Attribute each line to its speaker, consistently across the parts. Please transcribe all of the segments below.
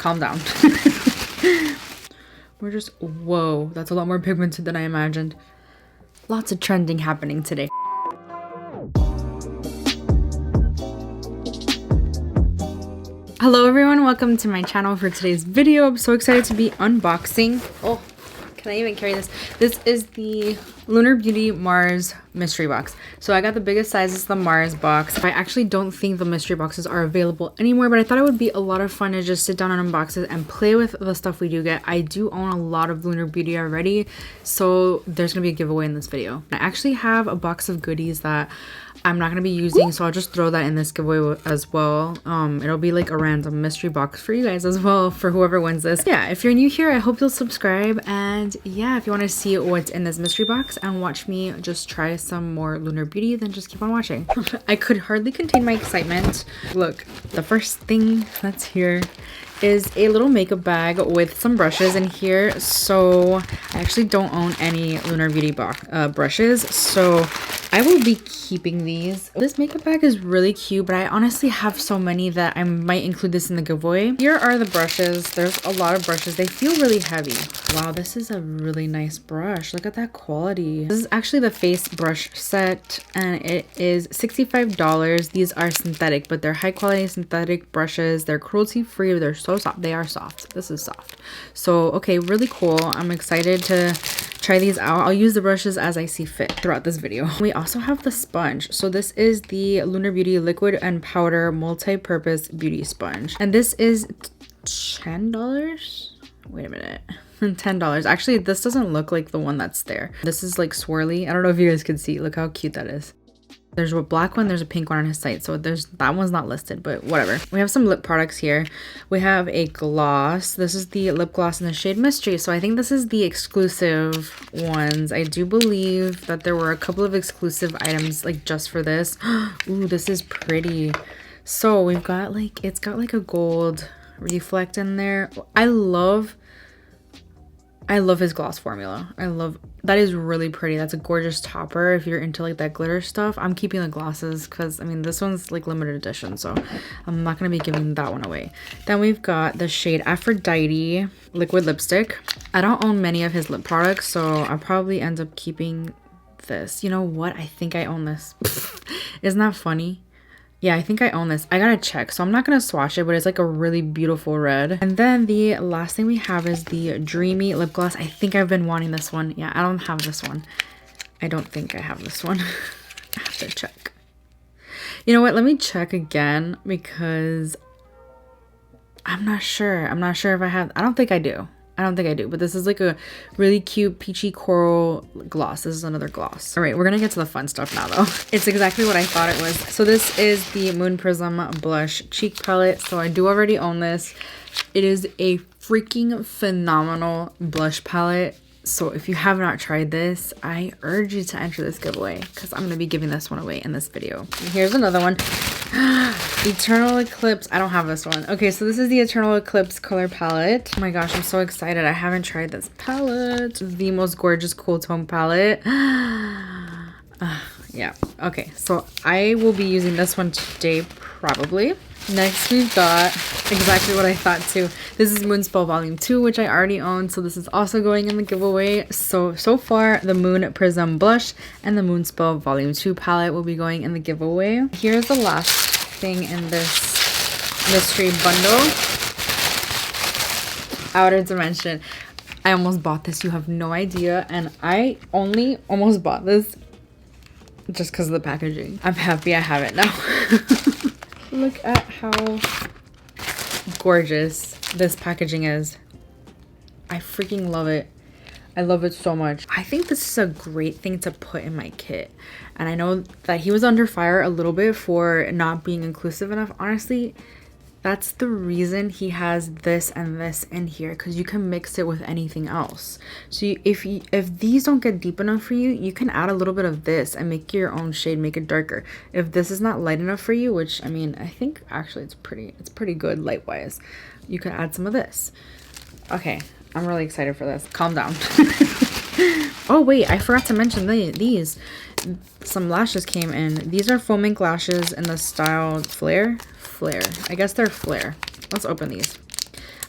Speaker 1: calm down. We're just, whoa, that's a lot more pigmented than I imagined. Lots of trending happening today. Hello everyone, welcome to my channel for today's video. I'm so excited to be unboxing. Oh, can I even carry this? This is the Lunar Beauty Mars mystery box. So I got the biggest size, is the Mars box. I actually don't think the mystery boxes are available anymore, but I thought it would be a lot of fun to just sit down and unbox it and play with the stuff we do get. I do own a lot of Lunar Beauty already, so there's gonna be a giveaway in this video. I actually have a box of goodies that I'm not gonna be using, so I'll just throw that in this giveaway as well. It'll be like a random mystery box for you guys as well, for whoever wins this. Yeah, if you're new here, I hope you'll subscribe, and yeah, if you want to see what's in this mystery box and watch me just try some more Lunar Beauty, then just keep on watching. I could hardly contain my excitement. Look, the first thing that's here is a little makeup bag with some brushes in here. So I actually don't own any Lunar Beauty brushes, so I will be keeping these. This makeup bag is really cute, but I honestly have so many that I might include this in the giveaway. Here are the brushes. There's a lot of brushes. They feel really heavy. Wow, this is a really nice brush. Look at that quality. This is actually the face brush set, and it is $65. These are synthetic, but they're high quality synthetic brushes. They're cruelty free. They're so soft. They are soft. This is soft. So okay, really cool. I'm excited to try these out. I'll use the brushes as I see fit throughout this video. We also have the sponge. So this is the Lunar Beauty liquid and powder multi-purpose beauty sponge, and this is $10. Wait a minute. $10. Actually, this doesn't look like the one that's there. This is like swirly. I don't know if you guys can see. Look how cute that is. There's a black one, there's a pink one on his site, so there's that one's not listed, but whatever. We have some lip products here. We have a gloss. This is the lip gloss in the shade Mystery, so I think this is the exclusive ones. I do believe that there were a couple of exclusive items like just for this. Ooh, this is pretty. So we've got like, it's got like a gold reflect in there. I love his gloss formula. That is really pretty. That's a gorgeous topper if you're into like that glitter stuff. I'm keeping the glosses because I mean this one's like limited edition, so I'm not gonna be giving that one away. Then we've got the shade Aphrodite liquid lipstick. I don't own many of his lip products, so I'll probably end up keeping this. You know what? I think I own this. Isn't that funny? Yeah, I think I own this. I gotta check, so I'm not gonna swatch it, but it's like a really beautiful red. And then the last thing we have is the Dreamy Lip Gloss. I think I've been wanting this one. Yeah, I don't have this one. I don't think I have this one. I have to check. You know what? Let me check again because I'm not sure. I'm not sure if I have. I don't think I do. I don't think I do, but this is like a really cute peachy coral gloss. This is another gloss. All right, we're gonna get to the fun stuff now though. It's exactly what I thought it was. So this is the Moon Prism Blush Cheek Palette. So I do already own this. It is a freaking phenomenal blush palette. So if you have not tried this, I urge you to enter this giveaway because I'm gonna be giving this one away in this video. And here's another one. Eternal Eclipse. I don't have this one. Okay, so this is the Eternal Eclipse color palette. Oh my gosh, I'm so excited. I haven't tried this palette. The most gorgeous cool tone palette. Yeah. Okay, so I will be using this one today probably. Next we've got exactly what I thought too. This is Moonspell Volume 2, which I already own, so this is also going in the giveaway. So far the Moon Prism Blush and the Moonspell Volume 2 palette will be going in the giveaway. Here's the last thing in this mystery bundle. Outer Dimension. I almost bought this, you have no idea, and I only almost bought this just because of the packaging. I'm happy I have it now. Look at how gorgeous this packaging is. I freaking love it. I love it so much. I think this is a great thing to put in my kit. And I know that he was under fire a little bit for not being inclusive enough. Honestly, that's the reason he has this and this in here, because you can mix it with anything else. So if these don't get deep enough for you, you can add a little bit of this and make your own shade, make it darker. If this is not light enough for you, which I mean, I think actually it's pretty good light wise, you can add some of this. Okay, I'm really excited for this. Calm down. Oh wait, I forgot to mention these. Some lashes came in. These are foam ink lashes in the style Flare. I guess they're Flare. Let's open these.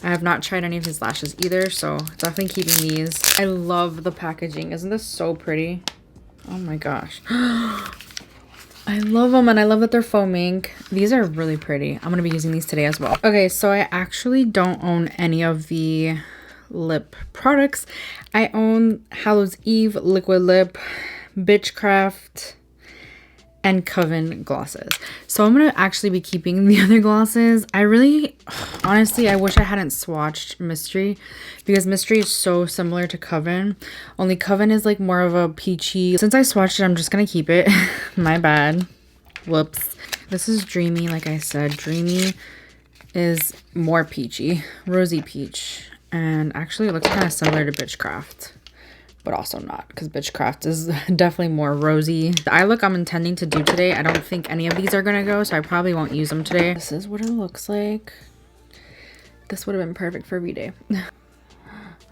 Speaker 1: I have not tried any of his lashes either, so definitely keeping these. I love the packaging. Isn't this so pretty? Oh my gosh. I love them, and I love that they're foaming. These are really pretty. I'm going to be using these today as well. Okay, so I actually don't own any of the lip products. I own Hallow's Eve Liquid Lip, Bitchcraft, and Coven glosses. So I'm going to actually be keeping the other glosses. I really, honestly, I wish I hadn't swatched Mystery, because Mystery is so similar to Coven. Only Coven is like more of a peachy. Since I swatched it, I'm just going to keep it. My bad. Whoops. This is Dreamy, like I said. Dreamy is more peachy. Rosy peach. And actually it looks kind of similar to Bitchcraft, but also not, because Bitchcraft is definitely more rosy. The eye look I'm intending to do today, I don't think any of these are gonna go, so I probably won't use them today. This is what it looks like. This would have been perfect for every day.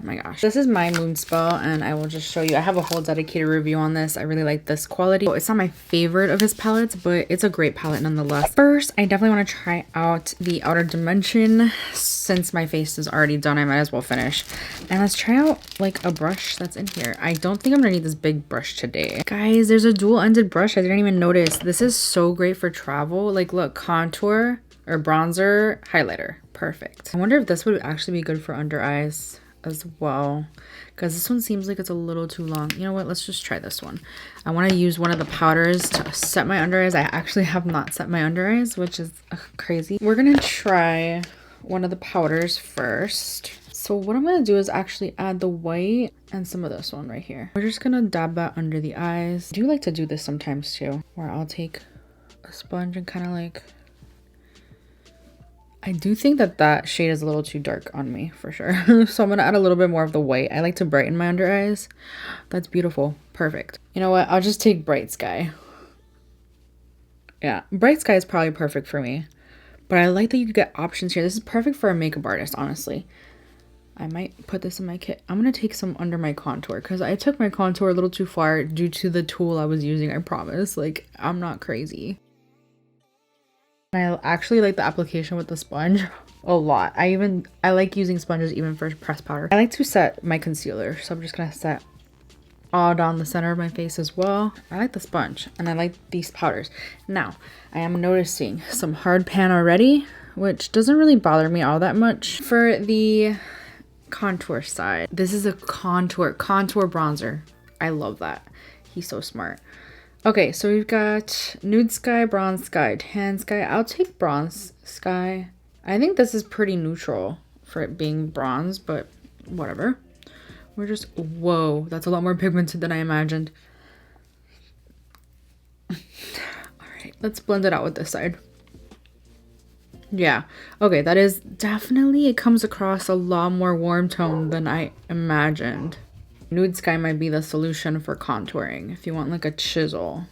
Speaker 1: Oh my gosh. This is my moon spell, and I will just show you. I have a whole dedicated review on this. I really like this quality. It's not my favorite of his palettes, but it's a great palette nonetheless. First, I definitely want to try out the Outer Dimension. Since my face is already done, I might as well finish. And let's try out like a brush that's in here. I don't think I'm gonna need this big brush today. Guys, there's a dual-ended brush. I didn't even notice. This is so great for travel. Like, look, contour or bronzer, highlighter. Perfect. I wonder if this would actually be good for under eyes as well, because this one seems like it's a little too long. You know what, let's just try this one. I want to use one of the powders to set my under eyes. I actually have not set my under eyes, which is crazy. We're gonna try one of the powders first. So what I'm gonna do is actually add the white and some of this one right here. We're just gonna dab that under the eyes. I do like to do this sometimes too, where I'll take a sponge and kind of like, I do think that that shade is a little too dark on me for sure. So I'm gonna add a little bit more of the white. I like to brighten my under eyes. That's beautiful. Perfect. You know what, I'll just take Bright Sky. Yeah, Bright Sky is probably perfect for me, but I like that you get options here. This is perfect for a makeup artist, honestly. I might put this in my kit. I'm gonna take some under my contour, because I took my contour a little too far due to the tool I was using. I promise, like, I'm not crazy. I actually like the application with the sponge a lot. I like using sponges even for pressed powder. I like to set my concealer, so I'm just gonna set all down the center of my face as well. I like the sponge, and I like these powders. Now, I am noticing some hard pan already, which doesn't really bother me all that much. For the contour side, this is a contour bronzer. I love that. He's so smart. Okay, so we've got Nude Sky, Bronze Sky, Tan Sky. I'll take Bronze Sky. I think this is pretty neutral for it being bronze, but whatever. We're just, whoa, that's a lot more pigmented than I imagined. All right, let's blend it out with this side. Yeah, okay, that is definitely, it comes across a lot more warm tone than I imagined. Nude Sky might be the solution for contouring if you want like a chisel.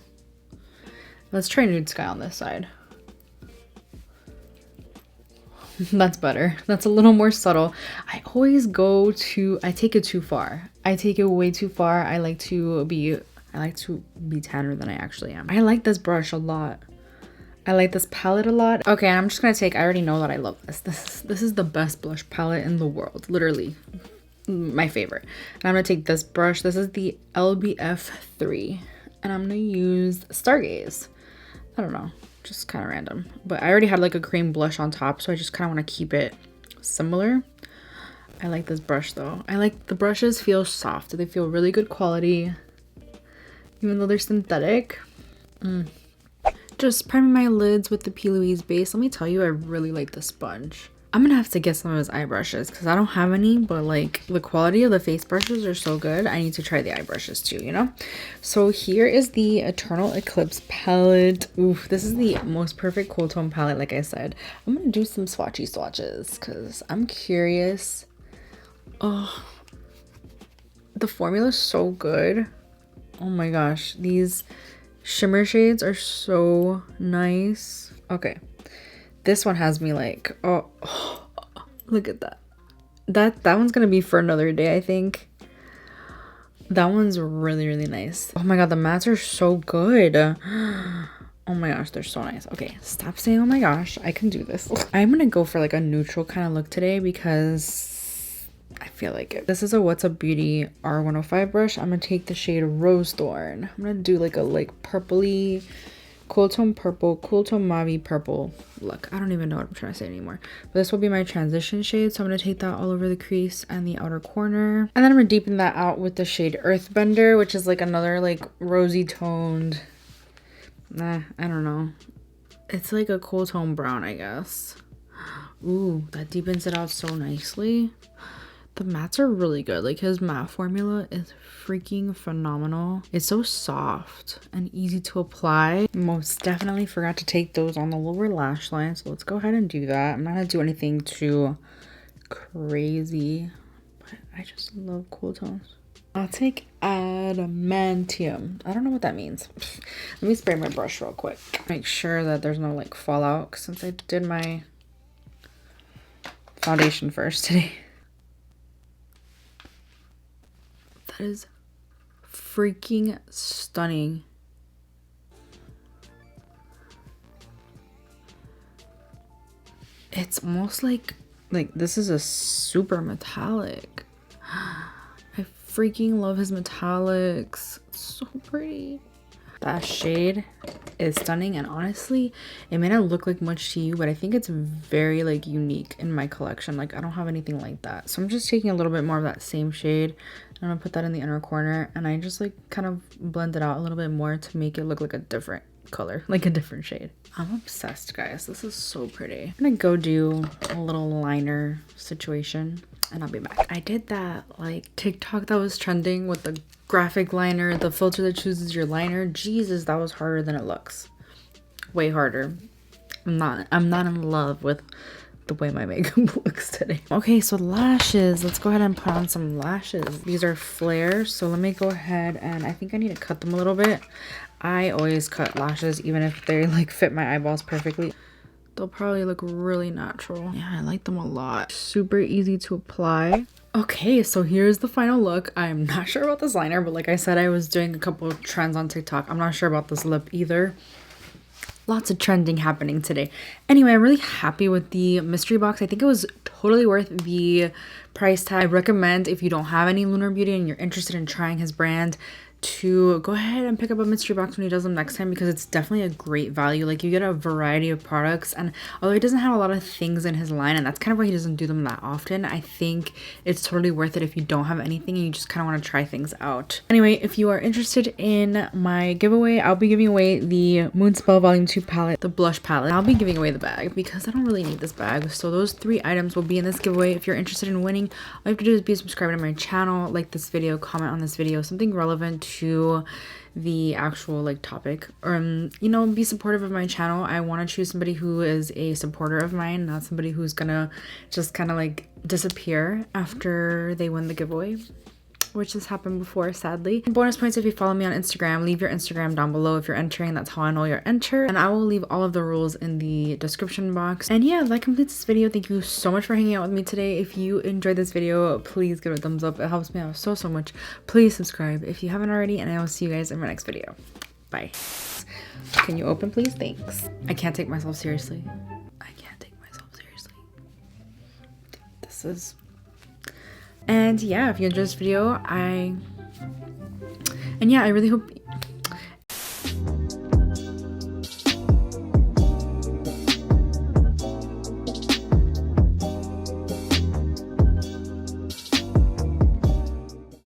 Speaker 1: Let's try Nude Sky on this side. That's better. That's a little more subtle. I always I take it too far. I take it way too far. I like to be tanner than I actually am. I like this brush a lot. I like this palette a lot. Okay, I'm just gonna take, I already know that I love this. This is the best blush palette in the world, literally. My favorite. And I'm gonna take this brush. This is the LBF3, and I'm gonna use Stargaze. I don't know, just kind of random, but I already had like a cream blush on top, so I just kind of want to keep it similar. I like this brush though. I like the brushes feel soft. They feel really good quality, even though they're synthetic. Just priming my lids with the P. Louise base. Let me tell you, I really like the sponge. I'm gonna have to get some of his eye brushes because I don't have any, but like the quality of the face brushes are so good. I need to try the eye brushes too, you know? So here is the Eternal Eclipse palette. Oof, this is the most perfect cool tone palette, like I said. I'm gonna do some swatches because I'm curious. Oh, the formula is so good. Oh my gosh, these shimmer shades are so nice. Okay. This one has me like, oh, look at that. That one's gonna be for another day, I think. That one's really, really nice. Oh my god, the mattes are so good. Oh my gosh, they're so nice. Okay, stop saying oh my gosh. I can do this. I'm gonna go for like a neutral kind of look today because I feel like it. This is a What's Up Beauty R105 brush. I'm gonna take the shade Rose Thorn. I'm gonna do like a purpley, cool tone purple, cool tone mauve purple look. I don't even know what I'm trying to say anymore. But this will be my transition shade. So I'm gonna take that all over the crease and the outer corner. And then I'm gonna deepen that out with the shade Earthbender, which is like another like rosy toned, I don't know. It's like a cool tone brown, I guess. Ooh, that deepens it out so nicely. The mattes are really good. Like his matte formula is freaking phenomenal. It's so soft and easy to apply. Most definitely forgot to take those on the lower lash line. So let's go ahead and do that. I'm not gonna do anything too crazy, but I just love cool tones. I'll take adamantium. I don't know what that means. Let me spray my brush real quick. Make sure that there's no like fallout since I did my foundation first today. That is freaking stunning. It's almost like this is a super metallic. I freaking love his metallics. It's so pretty. That shade is stunning, and honestly, it may not look like much to you, but I think it's very like unique in my collection. Like I don't have anything like that. So I'm just taking a little bit more of that same shade. I'm gonna put that in the inner corner, and I just like kind of blend it out a little bit more to make it look like a different color, like a different shade. I'm obsessed, guys. This is so pretty. I'm gonna go do a little liner situation and I'll be back. I did that like TikTok that was trending with the graphic liner, the filter that chooses your liner. Jesus, that was harder than it looks. Way harder. I'm not in love with the way my makeup looks today. Okay, so lashes. Let's go ahead and put on some lashes. These are flares, so let me go ahead and I think I need to cut them a little bit. I always cut lashes even if they like fit my eyeballs perfectly. They'll probably look really natural. Yeah, I like them a lot. Super easy to apply. Okay, so here's the final look. I'm not sure about this liner, but like I said, I was doing a couple of trends on TikTok. I'm not sure about this lip either. Lots of trending happening today. Anyway, I'm really happy with the mystery box. I think it was totally worth the price tag. I recommend if you don't have any Lunar Beauty and you're interested in trying his brand to go ahead and pick up a mystery box when he does them next time, because it's definitely a great value. Like you get a variety of products, and although he doesn't have a lot of things in his line, and that's kind of why he doesn't do them that often, I think it's totally worth it if you don't have anything and you just kind of want to try things out. Anyway, if you are interested in my giveaway, I'll be giving away the Moonspell Volume 2 palette, the blush palette. I'll be giving away the bag because I don't really need this bag. So those 3 items will be in this giveaway. If you're interested in winning, all you have to do is be subscribed to my channel, like this video, comment on this video, something relevant to the actual like topic, or you know, be supportive of my channel. I want to choose somebody who is a supporter of mine, not somebody who's gonna just kind of like disappear after they win the giveaway, which has happened before, sadly. Bonus points if you follow me on Instagram. Leave your Instagram down below if you're entering. That's how I know you're entered. And I will leave all of the rules in the description box. And yeah, that completes this video. Thank you so much for hanging out with me today. If you enjoyed this video, please give it a thumbs up. It helps me out so much. Please subscribe if you haven't already, and I will see you guys in my next video. Bye. Can you open, please? Thanks. I can't take myself seriously. I can't take myself seriously. This is... And yeah, if you enjoyed this video, I really hope